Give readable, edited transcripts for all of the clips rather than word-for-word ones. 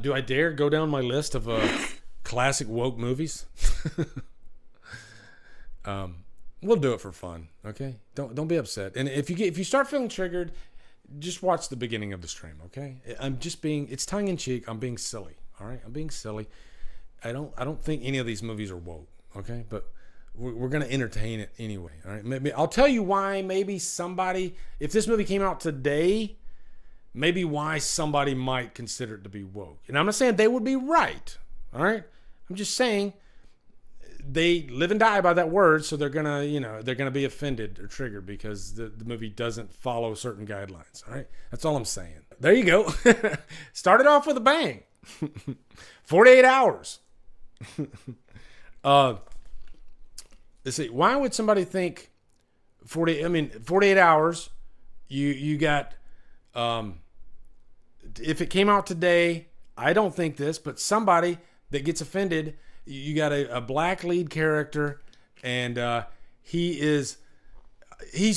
Do I dare go down my list of classic woke movies? We'll do it for fun, okay? Don't be upset. And if you start feeling triggered, just watch the beginning of the stream, okay? It's tongue in cheek. I'm being silly, all right? I'm being silly. I don't think any of these movies are woke, okay? But we're gonna entertain it anyway, all right? Maybe I'll tell you why. Maybe somebody, if this movie came out today, maybe why somebody might consider it to be woke. And I'm not saying they would be right, all right? I'm just saying they live and die by that word, so they're gonna be offended or triggered because the movie doesn't follow certain guidelines. All right, that's all I'm saying. There you go. Started off with a bang. 48 hours. Let's see. Why would somebody think 48 hours? You got. If it came out today, I don't think this, but somebody that gets offended. You got a black lead character, and he's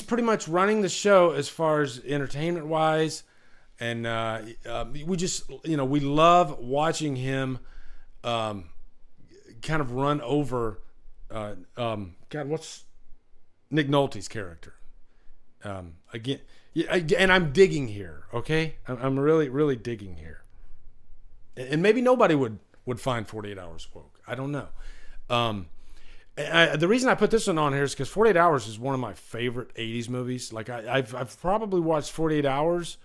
pretty much running the show as far as entertainment wise, and we love watching him kind of run over what's Nick Nolte's character again, and I'm digging here, okay? I'm really, really digging here, and maybe nobody would find 48 Hours woke. I don't know. The reason I put this one on here is because 48 Hours is one of my favorite 80s movies. Like I've probably watched 48 Hours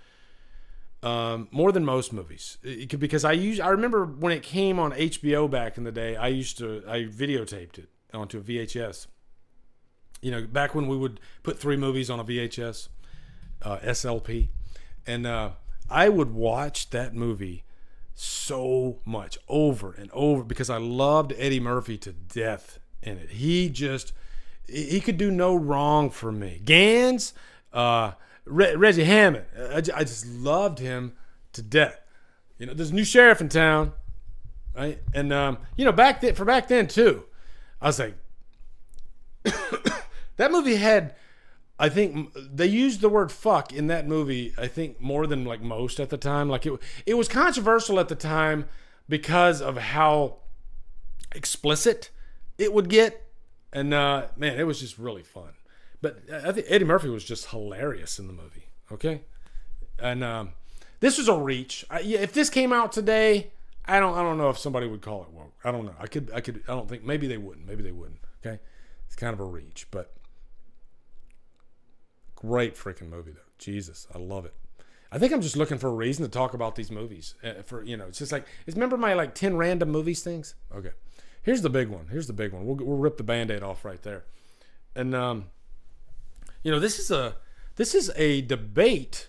more than most movies because I remember when it came on HBO back in the day. I videotaped it onto a VHS. You know, back when we would put 3 movies on a VHS SLP, and I would watch that movie so much over and over because I loved Eddie Murphy to death in it. He could do no wrong for me. Gans, Reggie Hammond, I just loved him to death. You know, there's a new sheriff in town, right? And back then too, I was like, that movie had. I think they used the word fuck in that movie, I think, more than like most at the time. Like it was controversial at the time because of how explicit it would get. And man, it was just really fun. But I think Eddie Murphy was just hilarious in the movie. Okay. And this was a reach. If this came out today, I don't know if somebody would call it woke. I don't know. I don't think, maybe they wouldn't. Okay. It's kind of a reach, but great freaking movie though. Jesus, I love it. I think I'm just looking for a reason to talk about these movies. It's just like, remember my like 10 random movies things? Okay. Here's the big one. We'll rip the Band-Aid off right there. And this is a debate.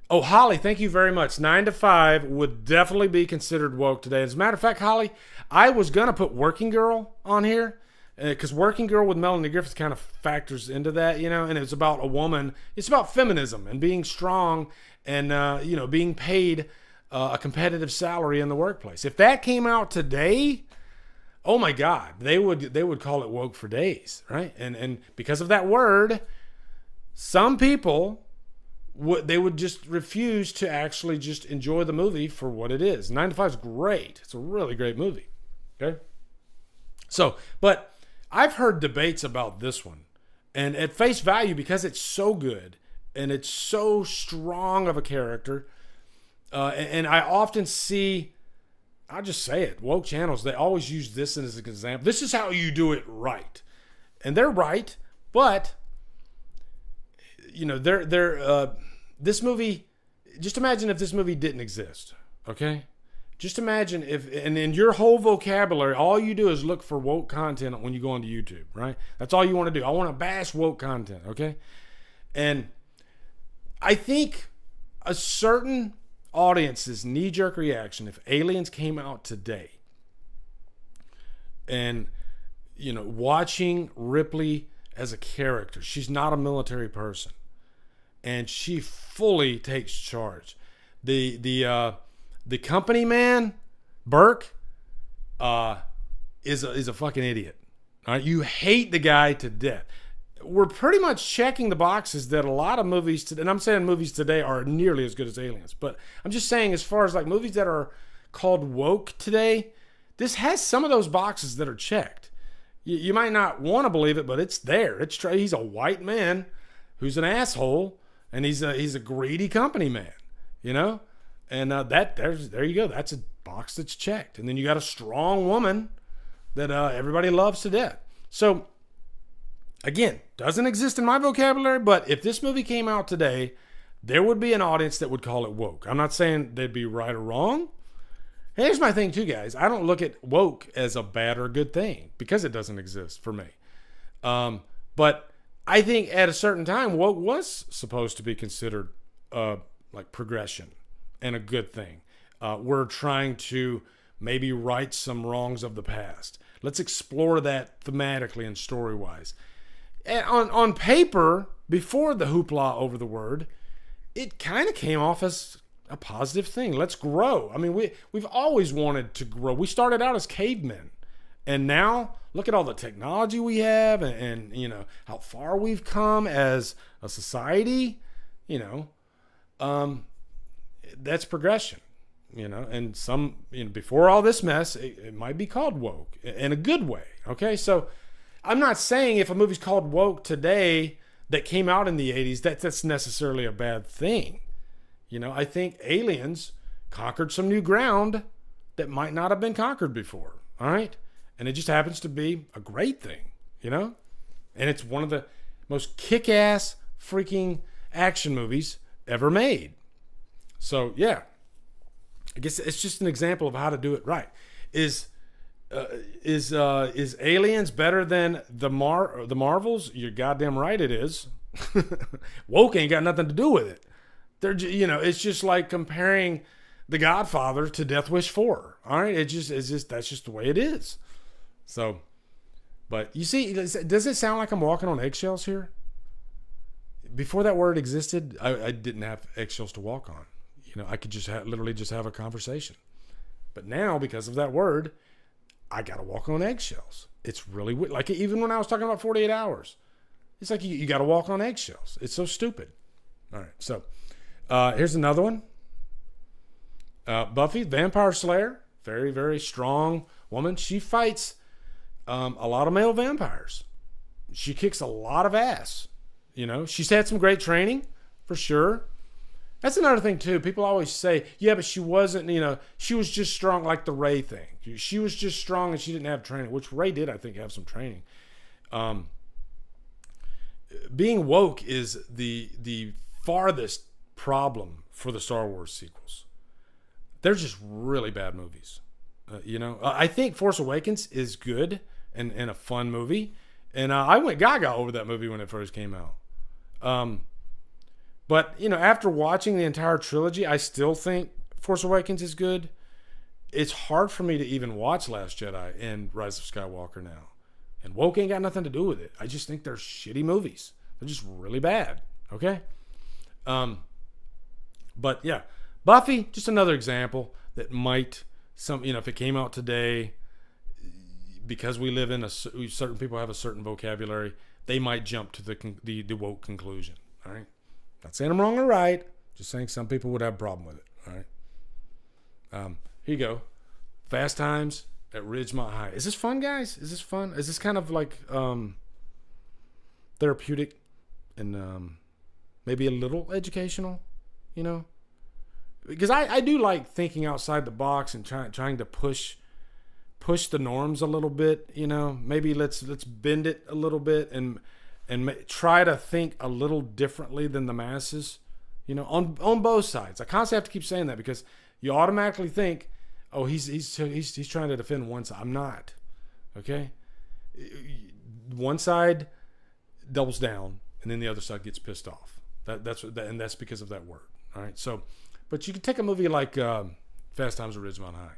Oh, Holly, thank you very much. 9 to 5 would definitely be considered woke today. As a matter of fact, Holly, I was gonna put Working Girl on here. Because Working Girl with Melanie Griffith kind of factors into that, and it's about a woman. It's about feminism and being strong and, being paid a competitive salary in the workplace. If that came out today, oh my God, they would call it woke for days, right? And because of that word, some people, they would just refuse to actually just enjoy the movie for what it is. 9 to 5 is great. It's a really great movie, okay? So, but I've heard debates about this one, and at face value, because it's so good and it's so strong of a character, and I often see, I'll just say it, woke channels, they always use this as an example. This is how you do it right, and they're right, but this movie. Just imagine if this movie didn't exist, okay? Just imagine if, and in your whole vocabulary, all you do is look for woke content when you go onto YouTube, right? That's all you want to do. I want to bash woke content, okay? And I think a certain audience's knee-jerk reaction, if Aliens came out today, and, watching Ripley as a character, she's not a military person, and she fully takes charge. The company man, Burke, is a fucking idiot. All right? You hate the guy to death. We're pretty much checking the boxes that a lot of movies, and I'm saying movies today are nearly as good as Aliens, but I'm just saying as far as like movies that are called woke today, this has some of those boxes that are checked. You might not want to believe it, but it's there. He's a white man who's an asshole, and he's a greedy company man, you know? And there you go. That's a box that's checked. And then you got a strong woman that everybody loves to death. So, again, doesn't exist in my vocabulary, but if this movie came out today, there would be an audience that would call it woke. I'm not saying they'd be right or wrong. Here's my thing too, guys. I don't look at woke as a bad or good thing because it doesn't exist for me. But I think at a certain time, woke was supposed to be considered like progression and a good thing. We're trying to maybe right some wrongs of the past. Let's explore that thematically and story-wise. And on paper, before the hoopla over the word, it kind of came off as a positive thing. Let's grow. I mean, we've always wanted to grow. We started out as cavemen, and now look at all the technology we have, and you know how far we've come as a society. You know, that's progression. You know, and before all this mess, it might be called woke in a good way. Okay, so I'm not saying if a movie's called woke today that came out in the 80s that's necessarily a bad thing. You know, I think Aliens conquered some new ground that might not have been conquered before. All right, and it just happens to be a great thing. You know, and it's one of the most kick-ass freaking action movies ever made. So yeah. I guess it's just an example of how to do it right. Is Aliens better than the Marvels? You're goddamn right it is. Woke ain't got nothing to do with it. It's just like comparing The Godfather to Death Wish 4. All right, that's just the way it is. So, but you see, does it sound like I'm walking on eggshells here? Before that word existed, I didn't have eggshells to walk on. You know, I could just literally just have a conversation. But now, because of that word, I got to walk on eggshells. It's really weird. Like, even when I was talking about 48 hours, it's like you got to walk on eggshells. It's so stupid. All right, so here's another one. Buffy, Vampire Slayer, very, very strong woman. She fights a lot of male vampires. She kicks a lot of ass. You know, she's had some great training, for sure. That's another thing, too. People always say, yeah, but she wasn't, she was just strong like the Ray thing. She was just strong and she didn't have training, which Ray did, I think, have some training. Being woke is the farthest problem for the Star Wars sequels. They're just really bad movies. I think Force Awakens is good and a fun movie. And I went gaga over that movie when it first came out. But, after watching the entire trilogy, I still think Force Awakens is good. It's hard for me to even watch Last Jedi and Rise of Skywalker now. And woke ain't got nothing to do with it. I just think they're shitty movies. They're just really bad. Okay? But, yeah. Buffy, just another example that might, if it came out today, because we live in certain people have a certain vocabulary, they might jump to the woke conclusion. All right? Not saying I'm wrong or right. Just saying some people would have a problem with it. All right. Here you go. Fast Times at Ridgemont High. Is this fun, guys? Is this fun? Is this kind of like therapeutic and maybe a little educational? Because I do like thinking outside the box and trying to push the norms a little bit. Maybe let's bend it a little bit and try to think a little differently than the masses, on both sides. I constantly have to keep saying that because you automatically think, oh, he's trying to defend one side. I'm not. Okay? One side doubles down, and then the other side gets pissed off. That's because of that word. All right. So, but you could take a movie like Fast Times at Ridgemont High.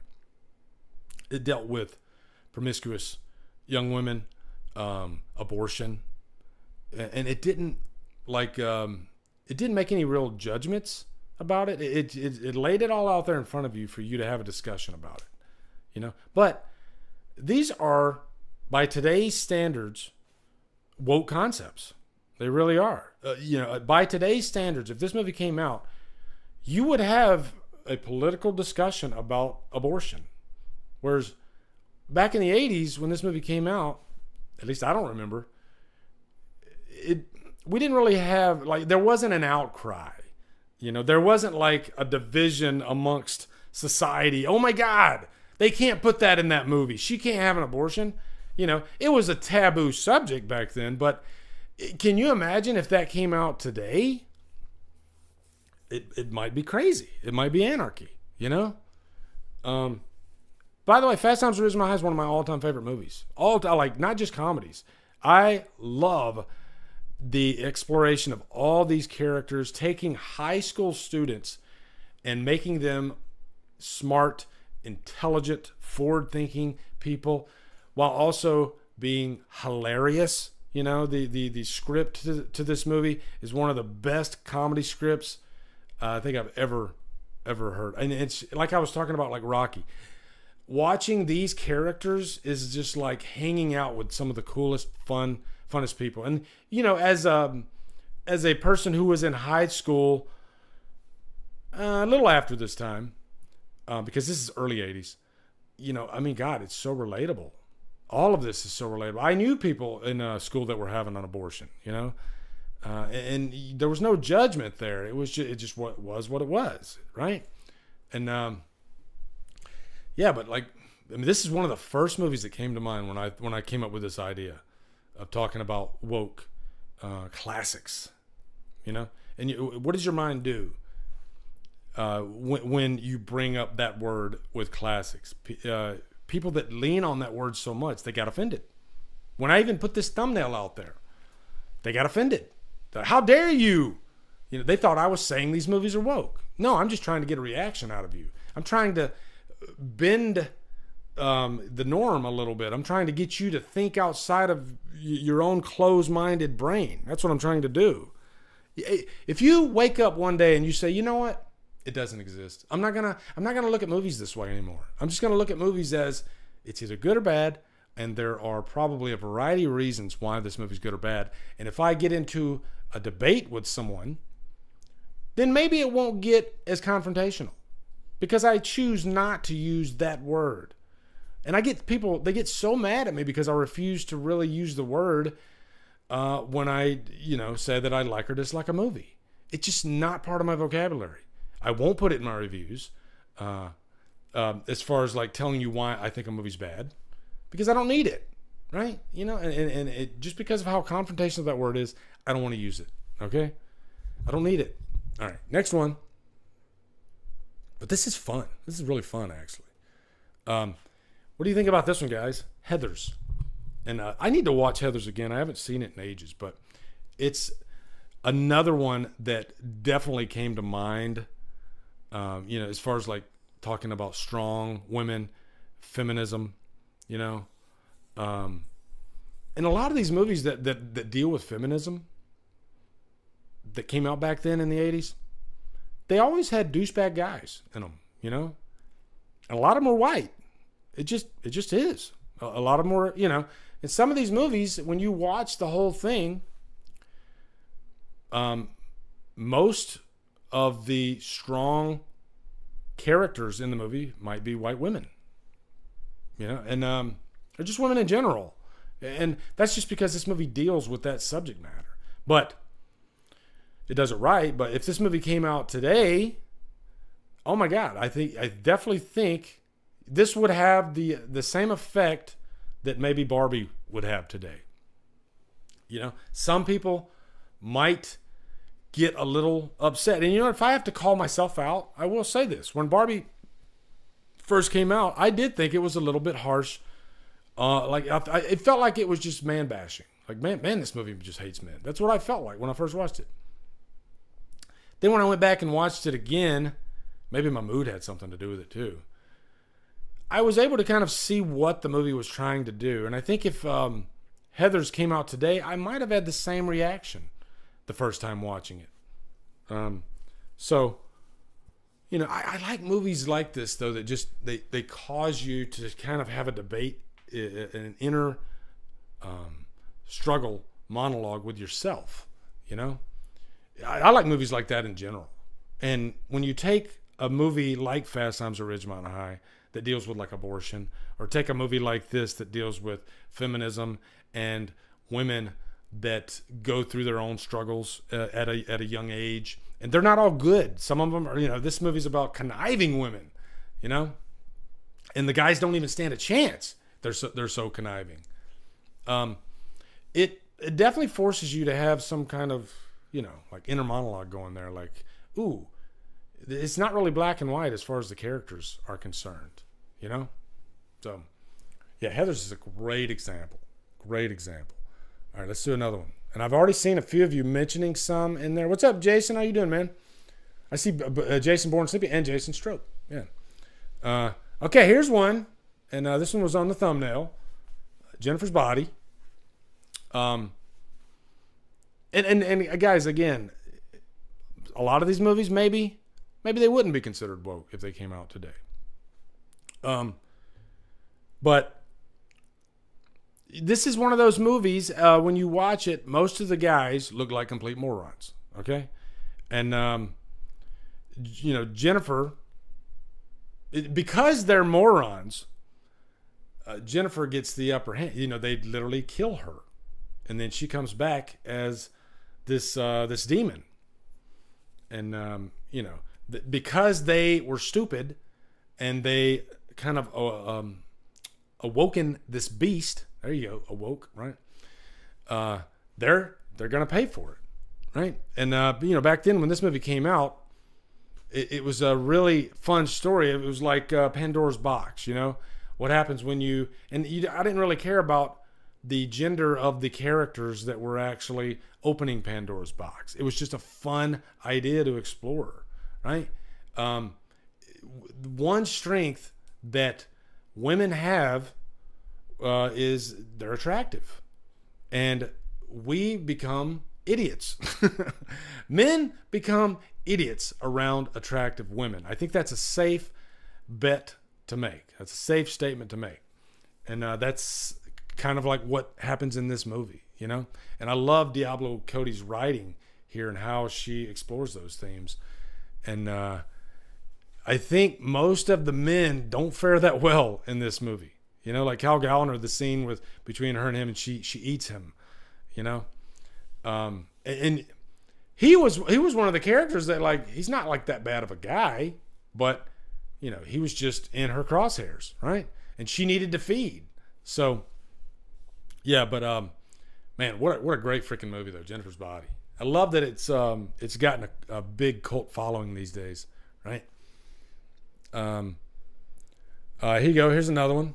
It dealt with promiscuous young women, abortion. And it didn't make any real judgments about it. It laid it all out there in front of you for you to have a discussion about it, But these are, by today's standards, woke concepts. They really are. By today's standards, if this movie came out, you would have a political discussion about abortion. Whereas back in the 80s, when this movie came out, at least I don't remember, we didn't really have, like, there wasn't an outcry. There wasn't like a division amongst society. Oh my God, they can't put that in that movie. She can't have an abortion. It was a taboo subject back then, but can you imagine if that came out today? It might be crazy. It might be anarchy, By the way, Fast Times at Ridgemont High is one of my all-time favorite movies. Like, not just comedies. I love the exploration of all these characters, taking high school students and making them smart, intelligent, forward-thinking people, while also being hilarious. The script to this movie is one of the best comedy scripts I think I've ever heard. And it's like I was talking about, like Rocky. Watching these characters is just like hanging out with some of the coolest, funnest people. And as a person who was in high school a little after this time, because this is early 80s, God, it's so relatable. All of this is so relatable. I knew people in school that were having an abortion, and there was no judgment there. It just what it was, right? And but this is one of the first movies that came to mind when I came up with this idea of talking about woke classics, And what does your mind do when you bring up that word with classics? People that lean on that word so much, they got offended. When I even put this thumbnail out there, they got offended. How dare you? They thought I was saying these movies are woke. No, I'm just trying to get a reaction out of you. I'm trying to bend the norm a little bit. I'm trying to get you to think outside of your own closed-minded brain. That's what I'm trying to do. If you wake up one day and you say, you know what? It doesn't exist. I'm not gonna look at movies this way anymore. I'm just gonna look at movies as it's either good or bad, and there are probably a variety of reasons why this movie's good or bad. And if I get into a debate with someone, then maybe it won't get as confrontational, because I choose not to use that word. And I get people, they get so mad at me because I refuse to really use the word when I, say that I like or dislike a movie. It's just not part of my vocabulary. I won't put it in my reviews as far as like telling you why I think a movie's bad, because I don't need it, right? And it, just because of how confrontational that word is, I don't want to use it, okay? I don't need it. All right, next one. But this is fun. This is really fun, actually. What do you think about this one, guys? Heathers. And I need to watch Heathers again. I haven't seen it in ages, but it's another one that definitely came to mind, as far as like talking about strong women, feminism, and a lot of these movies that deal with feminism that came out back then in the 80s, they always had douchebag guys in them, and a lot of them were white. It just is. A lot of them were, in some of these movies, when you watch the whole thing, most of the strong characters in the movie might be white women, and or just women in general. And that's just because this movie deals with that subject matter. But it does it right. But if this movie came out today, oh my God, I definitely think this would have the same effect that maybe Barbie would have today. Some people might get a little upset. And if I have to call myself out, I will say this. When Barbie first came out, I did think it was a little bit harsh. It felt like it was just man bashing. Like, man, this movie just hates men. That's what I felt like when I first watched it. Then when I went back and watched it again, maybe my mood had something to do with it too, I was able to kind of see what the movie was trying to do. And I think if Heathers came out today, I might have had the same reaction the first time watching it. I like movies like this, though, that just they cause you to kind of have a debate, an inner struggle monologue with yourself. I like movies like that in general. And when you take a movie like Fast Times at Ridgemont High that deals with like abortion, or take a movie like this that deals with feminism and women that go through their own struggles at a young age, and they're not all good. Some of them are, this movie's about conniving women, and the guys don't even stand a chance. They're so conniving. It definitely forces you to have some kind of, like inner monologue going there. Like, ooh, it's not really black and white as far as the characters are concerned, So, yeah, Heathers is a great example. Great example. All right, let's do another one. And I've already seen a few of you mentioning some in there. What's up, Jason? How you doing, man? I see Jason Born Sleepy and Jason Stroke. Yeah. Okay, here's one. And this one was on the thumbnail. Jennifer's Body. And guys, again, a lot of these movies, maybe they wouldn't be considered woke if they came out today. But this is one of those movies, when you watch it, most of the guys look like complete morons. Okay? And, Jennifer, because they're morons, Jennifer gets the upper hand. They literally kill her. And then she comes back as this demon. And, because they were stupid and they kind of awoken this beast. There you go, awoke, right? They're gonna pay for it, right? And back then when this movie came out, it was a really fun story. It was like Pandora's box. What happens when I didn't really care about the gender of the characters that were actually opening Pandora's box. It was just a fun idea to explore, right? One strength that women have is they're attractive, and we become idiots. Men become idiots around attractive women. I think that's a safe bet to make. That's a safe statement to make, and that's kind of like what happens in this movie, And I love Diablo Cody's writing here and how she explores those themes, and I think most of the men don't fare that well in this movie. Like Hal Gallner, the scene between her and him, and she eats him, and he was one of the characters that, like, he's not like that bad of a guy, but he was just in her crosshairs, right? And she needed to feed. So yeah, but man, what a great freaking movie though, Jennifer's Body. I love that it's gotten a big cult following these days, right? Here you go. Here's another one.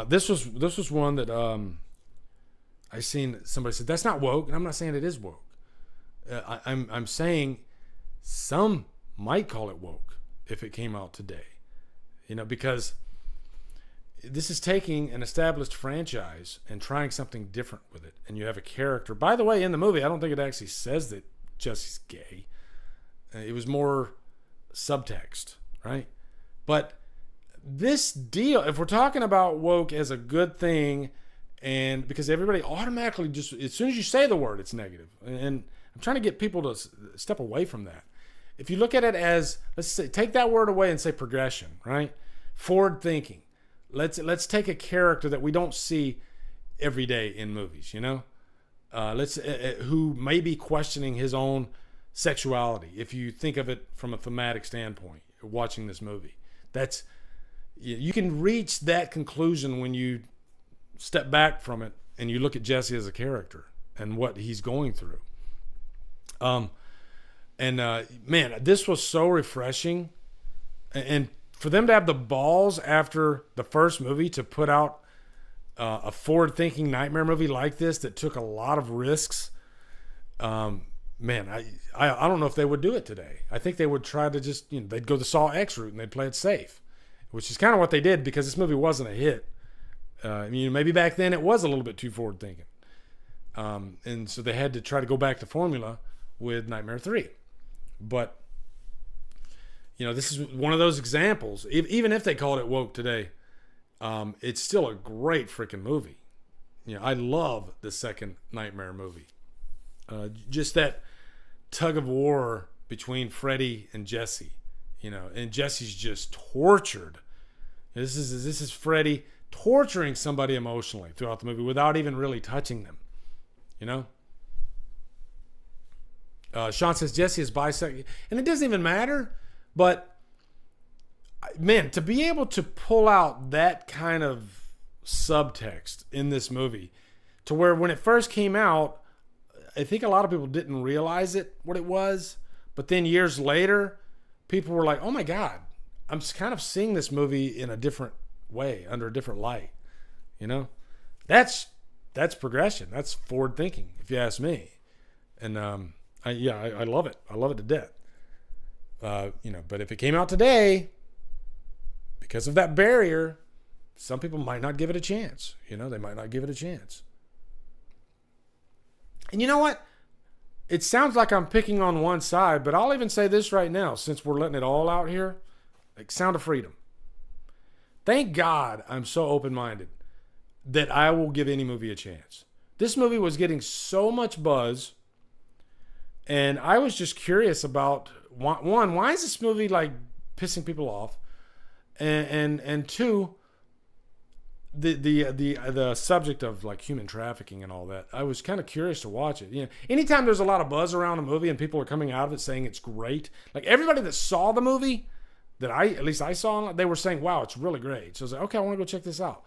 This was one that I seen somebody said that's not woke, and I'm not saying it is woke. I'm saying some might call it woke if it came out today, because this is taking an established franchise and trying something different with it. And you have a character. By the way, in the movie, I don't think it actually says that Jesse's gay. It was more subtext, right? But this deal, if we're talking about woke as a good thing, and because everybody automatically just, as soon as you say the word, it's negative. And I'm trying to get people to step away from that. If you look at it as, let's say, take that word away and say progression, right? Forward thinking. Let's take a character that we don't see every day in movies, who may be questioning his own sexuality. If you think of it from a thematic standpoint, watching this movie, you can reach that conclusion when you step back from it and you look at Jesse as a character and what he's going through. Man, this was so refreshing, and for them to have the balls after the first movie to put out a forward-thinking nightmare movie like this that took a lot of risks, man, I don't know if they would do it today. I think they would try to just, they'd go the Saw X route and they'd play it safe, which is kind of what they did because this movie wasn't a hit. Maybe back then it was a little bit too forward-thinking. And so they had to try to go back to formula with Nightmare 3. But this is one of those examples. Even if they called it woke today, it's still a great freaking movie. I love the second Nightmare movie. Just that tug of war between Freddy and Jesse, and Jesse's just tortured. This is Freddy torturing somebody emotionally throughout the movie without even really touching them, Sean says Jesse is bisexual, and it doesn't even matter, but man, to be able to pull out that kind of subtext in this movie, to where when it first came out, I think a lot of people didn't realize what it was, but then years later, people were like, oh my God, I'm kind of seeing this movie in a different way, under a different light. That's progression. That's forward thinking, if you ask me. And I love it. I love it to death. But if it came out today, because of that barrier, some people might not give it a chance. They might not give it a chance. And you know what? It sounds like I'm picking on one side, but I'll even say this right now, since we're letting it all out here, like Sound of Freedom. Thank God I'm so open-minded that I will give any movie a chance. This movie was getting so much buzz, and I was just curious about, one, why is this movie like pissing people off? And two, the subject of like human trafficking and all that. I was kind of curious to watch it. Anytime there's a lot of buzz around a movie and people are coming out of it saying it's great, like everybody that saw the movie that at least I saw, they were saying, wow, it's really great. So I was like, okay, I want to go check this out.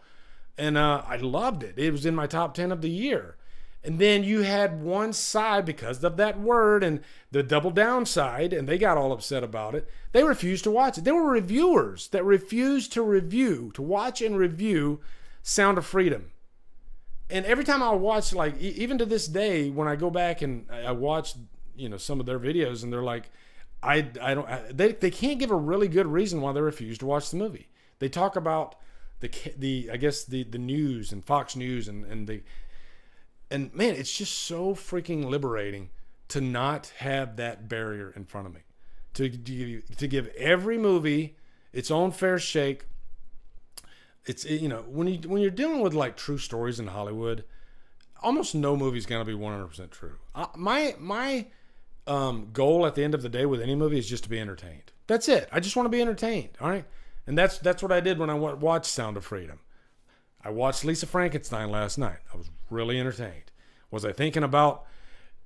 And I loved it. It was in my top 10 of the year. And then you had one side, because of that word and the double downside, and they got all upset about it. They refused to watch it. There were reviewers that refused to watch and review Sound of Freedom. And every time I watch, like, even to this day, when I go back and I watch, some of their videos, and they're like, they can't give a really good reason why they refuse to watch the movie. They talk about the news and Fox News and man, it's just so freaking liberating to not have that barrier in front of me. To give every movie its own fair shake. It's, when you're dealing with like true stories in Hollywood, almost no movie's gonna be 100% true. My goal at the end of the day with any movie is just to be entertained. That's it. I just want to be entertained. All right, and that's what I did when I watched Sound of Freedom. I watched Lisa Frankenstein last night. I was really entertained. Was I thinking about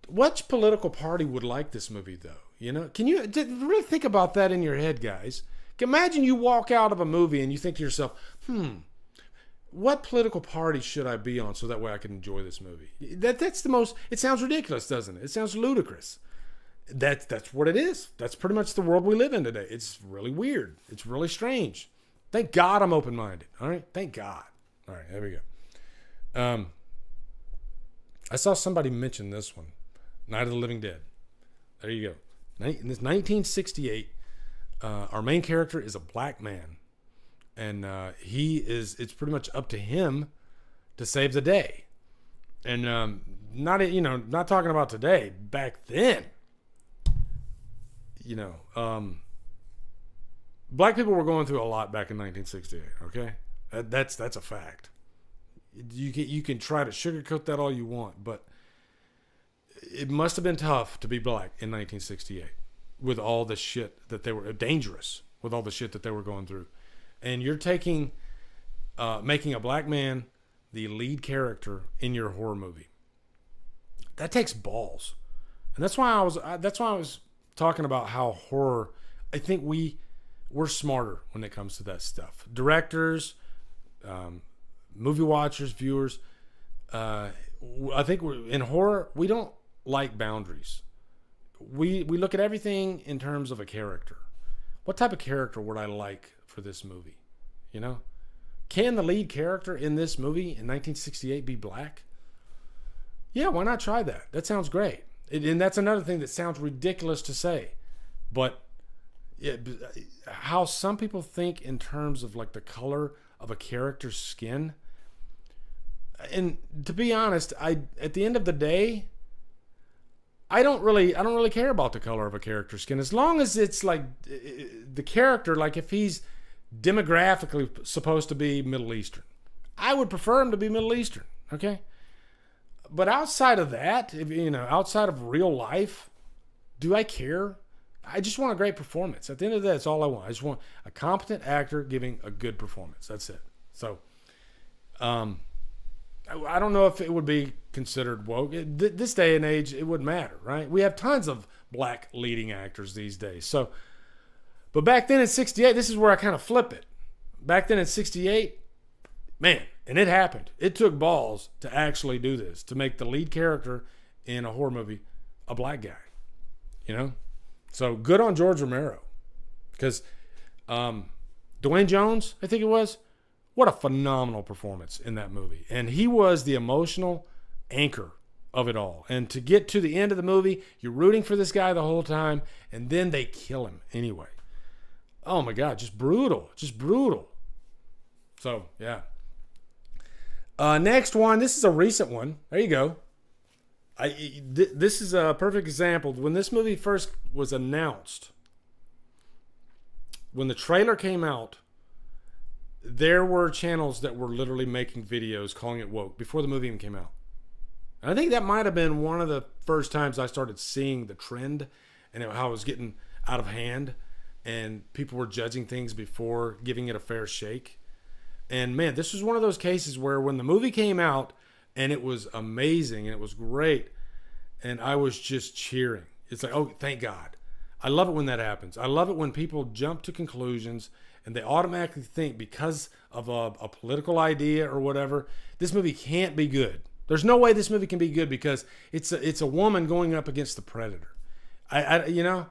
which political party would like this movie, though? Can you really think about that in your head, guys? Imagine you walk out of a movie and you think to yourself, what political party should I be on so that way I can enjoy this movie? That's the most, it sounds ridiculous, doesn't it? It sounds ludicrous. That's what it is. That's pretty much the world we live in today. It's really weird. It's really strange. Thank God I'm open-minded. All right? Thank God. All right, there we go. I saw somebody mention this one, Night of the Living Dead. There you go. In this 1968, our main character is a black man, and it's pretty much up to him to save the day. And not talking about today, back then, black people were going through a lot back in 1968. Okay. That's a fact. You can try to sugarcoat that all you want, but it must have been tough to be black in 1968 with all the shit that they were dangerous with all the shit that they were going through, and you're making a black man the lead character in your horror movie. That takes balls, and that's why I was talking about how horror. I think we're smarter when it comes to that stuff. Directors. Movie watchers, viewers, I think in horror, we don't like boundaries. We look at everything in terms of a character. What type of character would I like for this movie? Can the lead character in this movie in 1968 be black? Yeah, why not try that? That sounds great. And that's another thing that sounds ridiculous to say, but how some people think in terms of like the color of a character's skin. And to be honest, at the end of the day, I don't really care about the color of a character's skin, as long as it's like the character, like if he's demographically supposed to be Middle Eastern, I would prefer him to be Middle Eastern. Okay. But outside of that, outside of real life, do I care? I just want a great performance. At the end of the day, that's all I want. I just want a competent actor giving a good performance. That's it. So, I don't know if it would be considered woke. This day and age, it wouldn't matter, right? We have tons of black leading actors these days. So, but back then in 68, this is where I kind of flip it. Back then in 68, man, and it happened. It took balls to actually do this, to make the lead character in a horror movie a black guy, you know? So good on George Romero, because Dwayne Jones, I think it was, what a phenomenal performance in that movie. And he was the emotional anchor of it all. And to get to the end of the movie, you're rooting for this guy the whole time, and then they kill him anyway. Oh my God, just brutal. Just brutal. So, yeah. Next one, this is a recent one. There you go. This is a perfect example. When this movie first was announced, when the trailer came out, there were channels that were literally making videos calling it woke before the movie even came out. And I think that might have been one of the first times I started seeing the trend and how it was getting out of hand, and people were judging things before giving it a fair shake. And man, this was one of those cases where when the movie came out and it was amazing and it was great, and I was just cheering. It's like, oh, thank God. I love it when that happens. I love it when people jump to conclusions and they automatically think because of a political idea or whatever, this movie can't be good. There's no way this movie can be good because it's a woman going up against the predator. You know,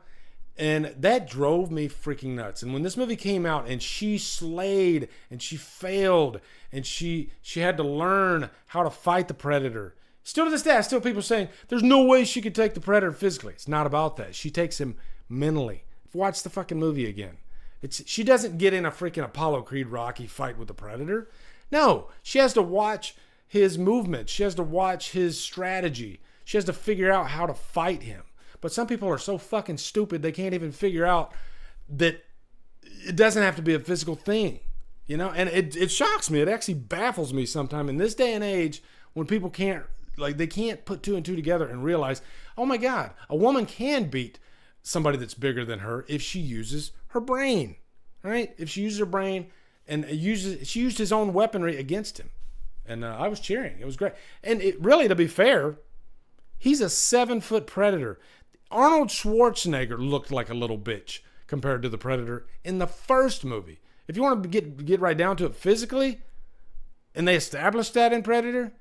and that drove me freaking nuts. And when this movie came out and she slayed and she failed and she had to learn how to fight the predator. Still to this day, I still people saying there's no way she could take the predator physically. It's not about that. She takes him mentally. Watch the fucking movie again. She doesn't get in a freaking Apollo Creed Rocky fight with the predator. No, she has to watch his movement. She has to watch his strategy. She has to figure out how to fight him. But some people are so fucking stupid they can't even figure out that it doesn't have to be a physical thing. You know, and it shocks me. It actually baffles me sometimes in this day and age when people can't, like, they can't put two and two together and realize, oh my God, a woman can beat somebody that's bigger than her if she uses her brain, right? If she uses her brain and she used his own weaponry against him. And I was cheering. It was great. And it really, to be fair, he's a 7-foot predator. Arnold Schwarzenegger looked like a little bitch compared to the predator in the first movie. If you want to get right down to it physically, and they established that in Predator,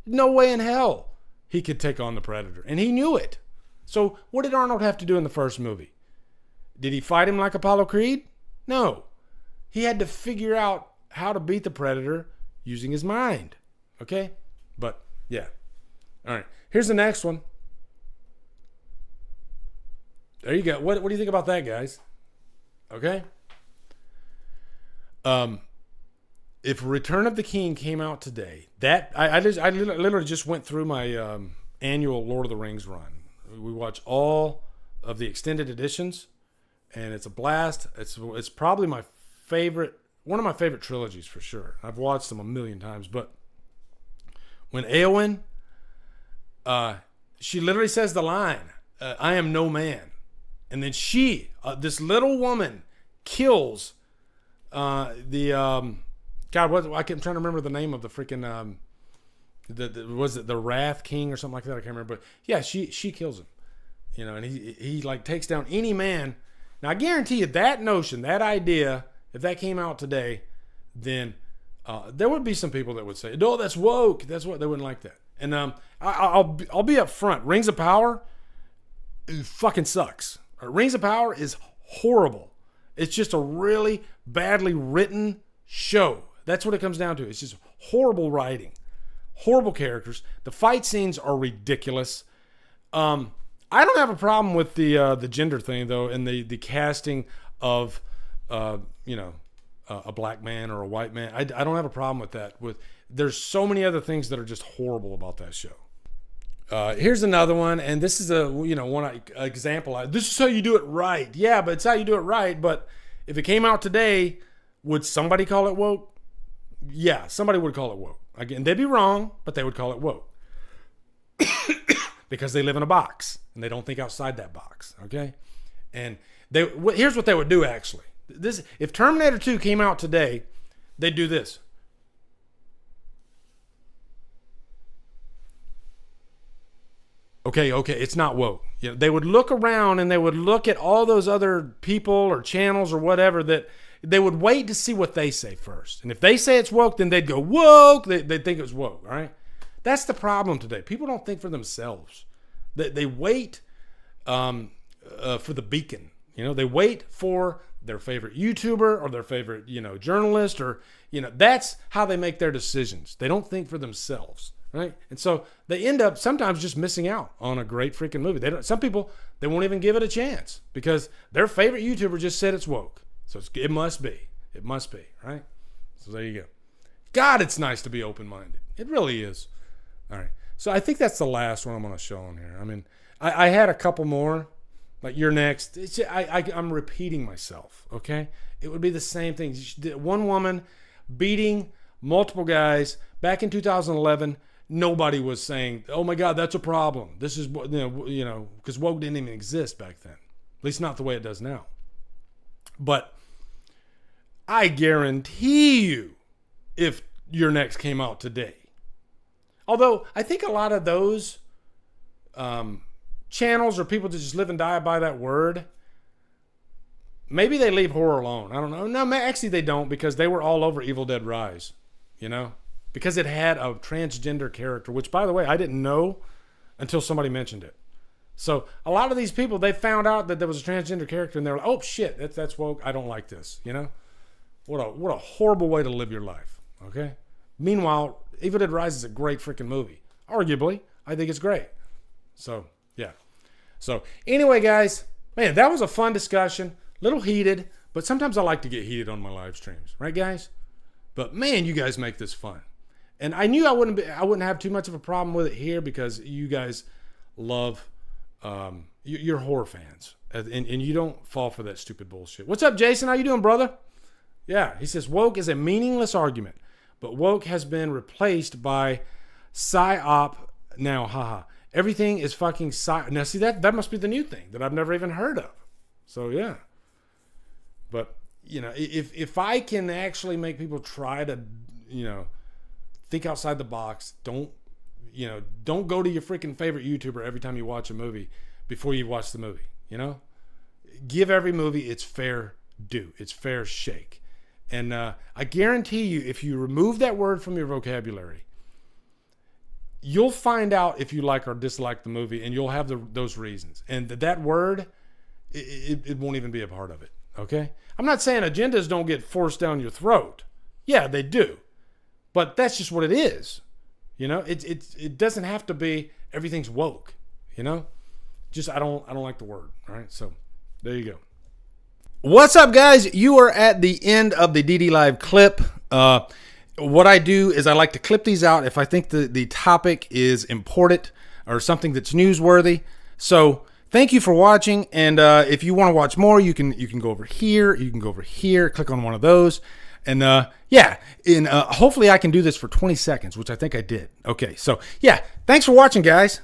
no way in hell he could take on the predator. And he knew it. So what did Arnold have to do in the first movie? Did he fight him like Apollo Creed? No. He had to figure out how to beat the predator using his mind. Okay? But, yeah. All right. Here's the next one. There you go. What do you think about that, guys? Okay? If Return of the King came out today, I literally just went through my annual Lord of the Rings run. We watch all of the extended editions, and it's a blast. It's probably my favorite, one of my favorite trilogies for sure. I've watched them a million times, but when Éowyn, she literally says the line, "I am no man," and then she, this little woman, kills I'm trying to remember the name of the freaking was it the Wrath King or something like that? I can't remember. But yeah, she kills him. You know, and he like takes down any man. Now I guarantee you that notion, that idea, if that came out today, then there would be some people that would say, "No, that's woke." That's what they wouldn't like that. And I'll be up front. Rings of Power fucking sucks. Rings of Power is horrible. It's just a really badly written show. That's what it comes down to. It's just horrible writing, horrible characters. The fight scenes are ridiculous. I don't have a problem with the gender thing though, and the casting of a black man or a white man. I don't have a problem with that. There's so many other things that are just horrible about that show. Here's another one, and this is one example. This is how you do it right. Yeah, but it's how you do it right. But if it came out today, would somebody call it woke? Yeah, somebody would call it woke. Again, they'd be wrong, but they would call it woke. Because they live in a box, and they don't think outside that box, okay? And here's what they would do actually. If Terminator 2 came out today, they'd do this. Okay, it's not woke. You know, they would look around and they would look at all those other people or channels or whatever that they would wait to see what they say first. And if they say it's woke, then they'd go woke. They'd think it's woke, all right? That's the problem today. People don't think for themselves. They wait for the beacon. You know, they wait for their favorite YouTuber or their favorite, journalist, or, that's how they make their decisions. They don't think for themselves. Right? And so they end up sometimes just missing out on a great freaking movie. Some people, they won't even give it a chance because their favorite YouTuber just said it's woke. So it must be. It must be, right? So there you go. God, it's nice to be open-minded. It really is. All right. So I think that's the last one I'm going to show on here. I mean, I had a couple more. Like you're next. I'm repeating myself, okay? It would be the same thing. One woman beating multiple guys back in 2011. Nobody was saying, "Oh my God, that's a problem." This is because woke didn't even exist back then. At least not the way it does now. But I guarantee you, if Your Next came out today, although I think a lot of those channels or people that just live and die by that word, maybe they leave horror alone. I don't know. No, actually they don't, because they were all over Evil Dead Rise, because it had a transgender character, which, by the way, I didn't know until somebody mentioned it. So a lot of these people, they found out that there was a transgender character, and they're like, "Oh shit, that's woke. I don't like this." What a horrible way to live your life. Okay. Meanwhile, Evil Dead Rise is a great freaking movie. Arguably, I think it's great. So yeah. So anyway, guys, man, that was a fun discussion. Little heated, but sometimes I like to get heated on my live streams, right, guys? But man, you guys make this fun. And I knew I wouldn't have too much of a problem with it here because you guys love, you're horror fans, and you don't fall for that stupid bullshit. What's up, Jason? How you doing, brother? Yeah, he says woke is a meaningless argument, but woke has been replaced by psyop now. Haha, everything is fucking psy. Now see, that must be the new thing that I've never even heard of. So yeah, but if I can actually make people try to think outside the box, don't go to your freaking favorite YouTuber every time you watch a movie before you watch the movie. Give every movie its fair due, its fair shake. And I guarantee you, if you remove that word from your vocabulary, you'll find out if you like or dislike the movie, and you'll have those reasons. And that word, it won't even be a part of it. Okay? I'm not saying agendas don't get forced down your throat. Yeah, they do. But that's just what it is. It doesn't have to be everything's woke. Just I don't like the word. All right, so there you go. What's up, guys? You are at the end of the DD Live clip. What I do is I like to clip these out if I think the topic is important or something that's newsworthy. So thank you for watching. And if you want to watch more, you can go over here. You can go over here. Click on one of those. And hopefully I can do this for 20 seconds, which I think I did. Okay, so yeah, thanks for watching, guys.